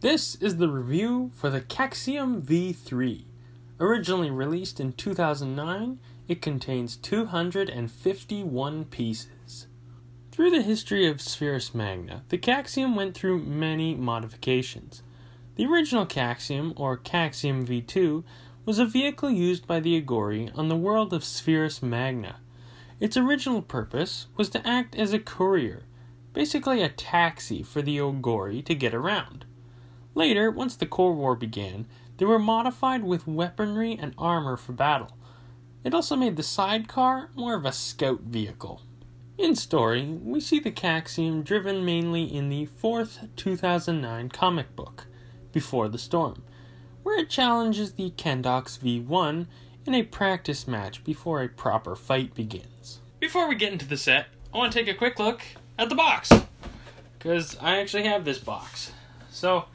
This is the review for the Kaxium V3. Originally released in 2009, it contains 251 pieces. Through the history of Spherus Magna, the Kaxium went through many modifications. The original Kaxium, or Kaxium V2, was a vehicle used by the Agori on the world of Spherus Magna. Its original purpose was to act as a courier, basically a taxi for the Agori to get around. Later, once the Core War began, they were modified with weaponry and armor for battle. It also made the sidecar more of a scout vehicle. In story, we see the Kaxium driven mainly in the 4th 2009 comic book, Before the Storm, where it challenges the Kandox V1 in a practice match before a proper fight begins. Before we get into the set, I want to take a quick look at the box, because I actually have this box. So,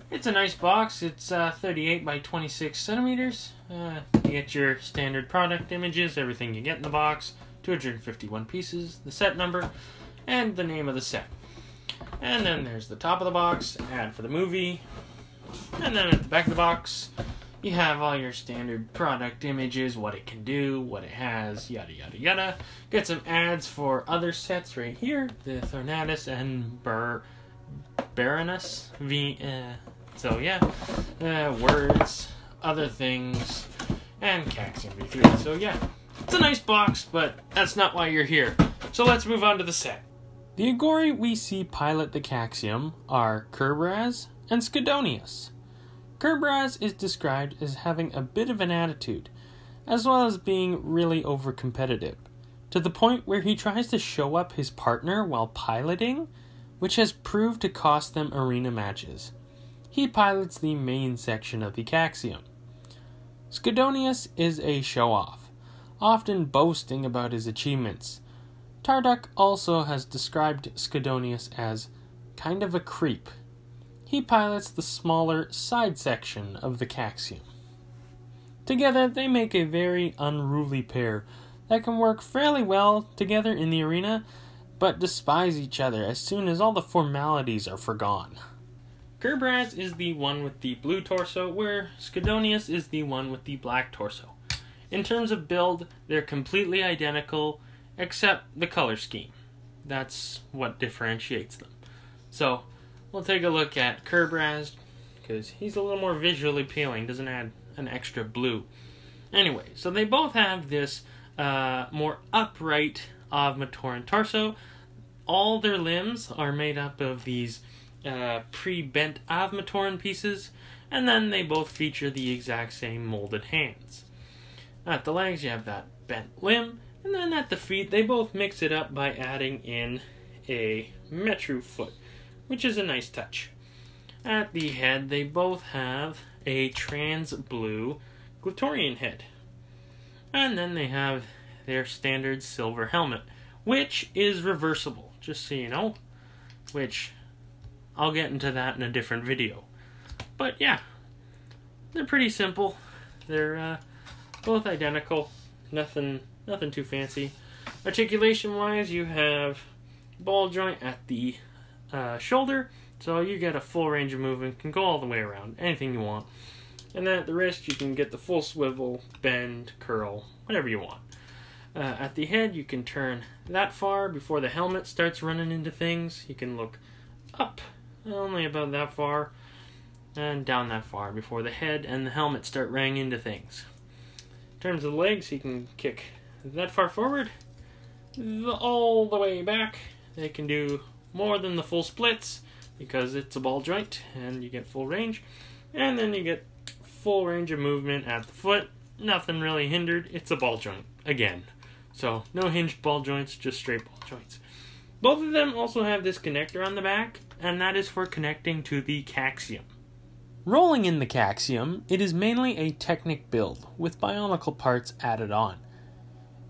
it's a nice box. It's 38 by 26 centimeters. You get your standard product images, everything you get in the box, 251 pieces, the set number, and the name of the set. And then there's the top of the box, ad for the movie, and then at the back of the box, you have all your standard product images, what it can do, what it has, yada yada yada. Get some ads for other sets right here, the Thornatus and Baroness words, other things, and Kaxium V3. So yeah, it's a nice box, but that's not why you're here. So let's move on to the set. The Agori we see pilot the Kaxium are Kerberos and Skidonius. Kerberos is described as having a bit of an attitude, as well as being really over-competitive, to the point where he tries to show up his partner while piloting, which has proved to cost them arena matches. He pilots the main section of the Kaxium. Skidonius is a show-off, often boasting about his achievements. Tarduk also has described Skidonius as kind of a creep. He pilots the smaller side section of the Kaxium. Together, they make a very unruly pair that can work fairly well together in the arena, but despise each other as soon as all the formalities are forgone. Kerberos is the one with the blue torso, where Skidonius is the one with the black torso. In terms of build, they're completely identical, except the color scheme. That's what differentiates them. So, we'll take a look at Kerberos, because he's a little more visually appealing, doesn't add an extra blue. Anyway, so they both have this more upright Avmatoran torso. All their limbs are made up of these pre-bent Avmatoran pieces, and then they both feature the exact same molded hands. At the legs, you have that bent limb, and then at the feet, they both mix it up by adding in a Metru foot, which is a nice touch. At the head, they both have a trans-blue Glutorian head. And then they have their standard silver helmet, which is reversible, just so you know, which I'll get into that in a different video. But yeah, they're pretty simple. They're both identical, nothing too fancy. Articulation-wise, you have ball joint at the shoulder, so you get a full range of movement, can go all the way around, anything you want. And then at the wrist, you can get the full swivel, bend, curl, whatever you want. At the head, you can turn that far before the helmet starts running into things. You can look up, only about that far, and down that far before the head and the helmet start running into things. In terms of the legs, you can kick that far forward, all the way back. They can do more than the full splits, because it's a ball joint, and you get full range. And then you get full range of movement at the foot. Nothing really hindered. It's a ball joint, again. So, no hinged ball joints, just straight ball joints. Both of them also have this connector on the back, and that is for connecting to the Kaxium. Rolling in the Kaxium, it is mainly a Technic build, with Bionicle parts added on.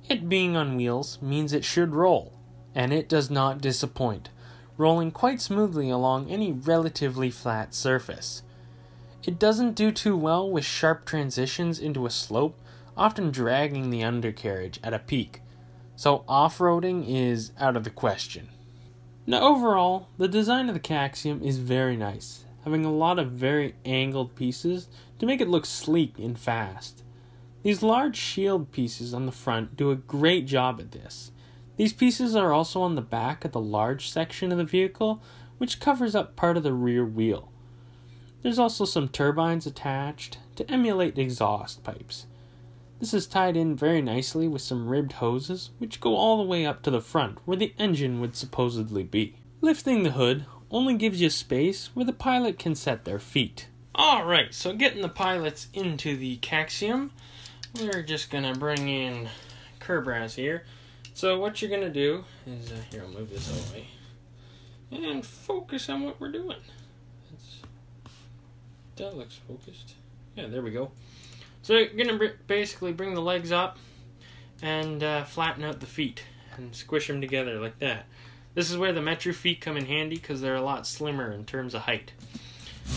It being on wheels means it should roll, and it does not disappoint, rolling quite smoothly along any relatively flat surface. It doesn't do too well with sharp transitions into a slope, often dragging the undercarriage at a peak, so off-roading is out of the question. Now overall, the design of the Kaxium is very nice, having a lot of very angled pieces to make it look sleek and fast. These large shield pieces on the front do a great job at this. These pieces are also on the back of the large section of the vehicle, which covers up part of the rear wheel. There's also some turbines attached to emulate exhaust pipes. This is tied in very nicely with some ribbed hoses, which go all the way up to the front where the engine would supposedly be. Lifting the hood only gives you space where the pilot can set their feet. Alright, so getting the pilots into the Kaxium, we're just going to bring in Kerbraz here. So what you're going to do is, here, I'll move this away, and focus on what we're doing. That looks focused. Yeah, there we go. So you're going to basically bring the legs up and flatten out the feet and squish them together like that. This is where the Metro feet come in handy because they're a lot slimmer in terms of height.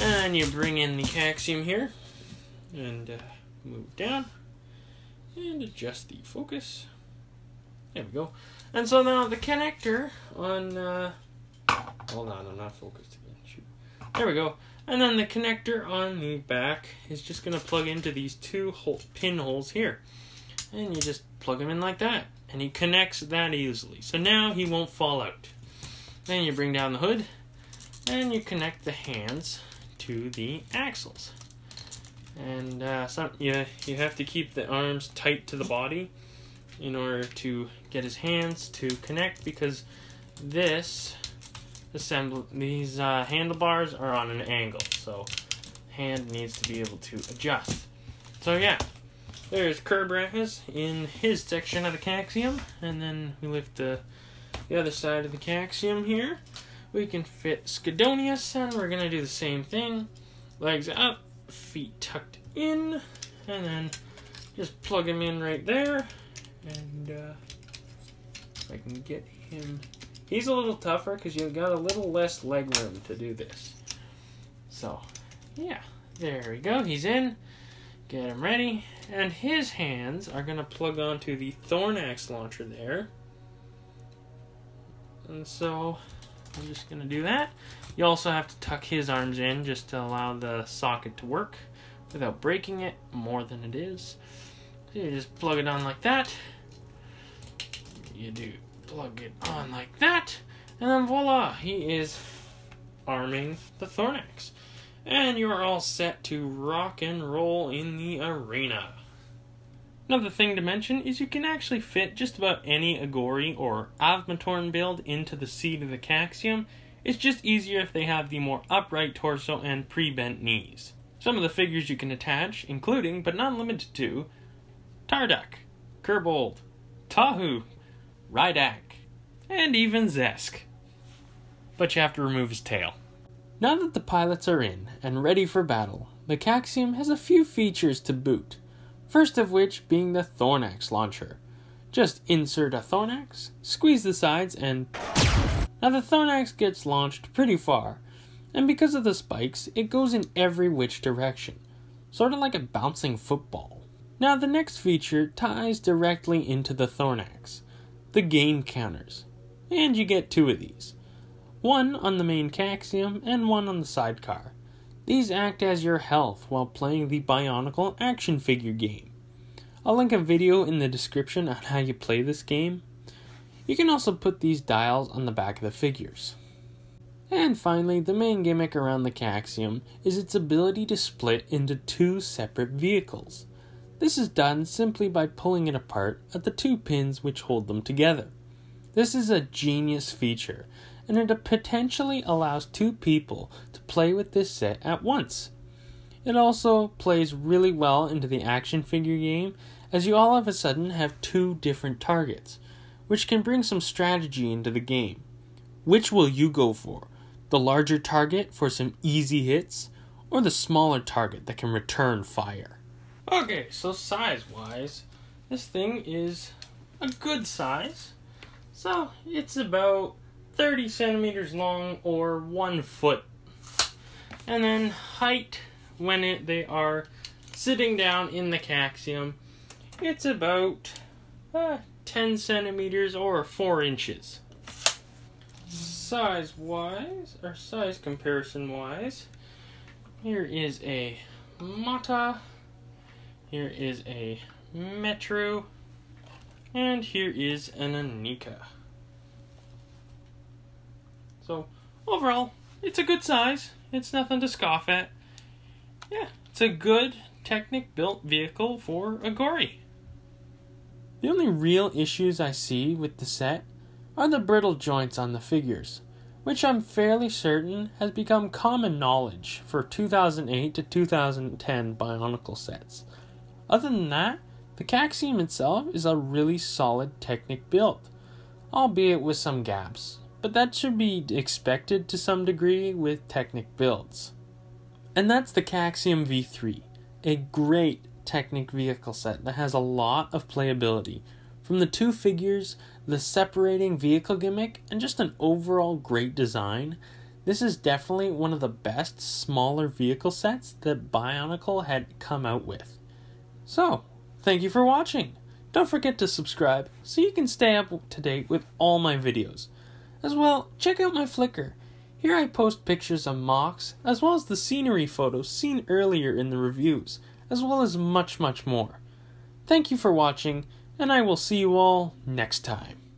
And you bring in the Kaxium here and move down and adjust the focus. There we go. And so now the connector on, hold on, I'm not focused again. Shoot. There we go. And then the connector on the back is just going to plug into these two pinholes here. And you just plug him in like that. And he connects that easily. So now he won't fall out. Then you bring down the hood. And you connect the hands to the axles. And you have to keep the arms tight to the body in order to get his hands to connect, because these handlebars are on an angle, so hand needs to be able to adjust. So yeah, there's Kerbraz in his section of the Kaxium, and then we lift the other side of the Kaxium here. We can fit Skidonius, and we're gonna do the same thing. Legs up, feet tucked in, and then just plug him in right there. And if I can get him, he's a little tougher because you've got a little less leg room to do this. So yeah, there we go, he's in. Get him ready, and his hands are going to plug onto the Thornax launcher there. And so I'm just going to do that. You also have to tuck his arms in just to allow the socket to work without breaking it more than it is. So you just plug it on like that. You do plug it on like that. And then voila, he is arming the Thornax. And you are all set to rock and roll in the arena. Another thing to mention is you can actually fit just about any Agori or Avmatorn build into the seat of the Kaxium. It's just easier if they have the more upright torso and pre-bent knees. Some of the figures you can attach, including, but not limited to, Tarduk, Kerbold, Tahu, Rydak, and even Zesk. But you have to remove his tail. Now that the pilots are in and ready for battle, the Kaxium has a few features to boot. First of which being the Thornax launcher. Just insert a Thornax, squeeze the sides, and now the Thornax gets launched pretty far, and because of the spikes, it goes in every which direction, sort of like a bouncing football. Now the next feature ties directly into the Thornax, the game counters, and you get two of these. One on the main Kaxium and one on the sidecar. These act as your health while playing the Bionicle action figure game. I'll link a video in the description on how you play this game. You can also put these dials on the back of the figures. And finally, the main gimmick around the Kaxium is its ability to split into two separate vehicles. This is done simply by pulling it apart at the two pins which hold them together. This is a genius feature, and it potentially allows two people to play with this set at once. It also plays really well into the action figure game, as you all of a sudden have two different targets, which can bring some strategy into the game. Which will you go for? The larger target for some easy hits, or the smaller target that can return fire? Okay, so size-wise, this thing is a good size. So it's about 30 centimeters long or 1 foot. And then height, when they are sitting down in the Kaxium, it's about 10 centimeters or 4 inches. Size-wise, or size comparison-wise, Here is a Mata. Here is a Metro. And here is an Anika. So, overall, it's a good size. It's nothing to scoff at. Yeah, it's a good Technic-built vehicle for a Gory. The only real issues I see with the set are the brittle joints on the figures, which I'm fairly certain has become common knowledge for 2008 to 2010 Bionicle sets. Other than that, the Kaxium itself is a really solid Technic build, albeit with some gaps, but that should be expected to some degree with Technic builds. And that's the Kaxium V3, a great Technic vehicle set that has a lot of playability. From the two figures, the separating vehicle gimmick, and just an overall great design, this is definitely one of the best smaller vehicle sets that Bionicle had come out with. So, thank you for watching. Don't forget to subscribe so you can stay up to date with all my videos. As well, check out my Flickr. Here I post pictures of mocks, as well as the scenery photos seen earlier in the reviews, as well as much more. Thank you for watching, and I will see you all next time.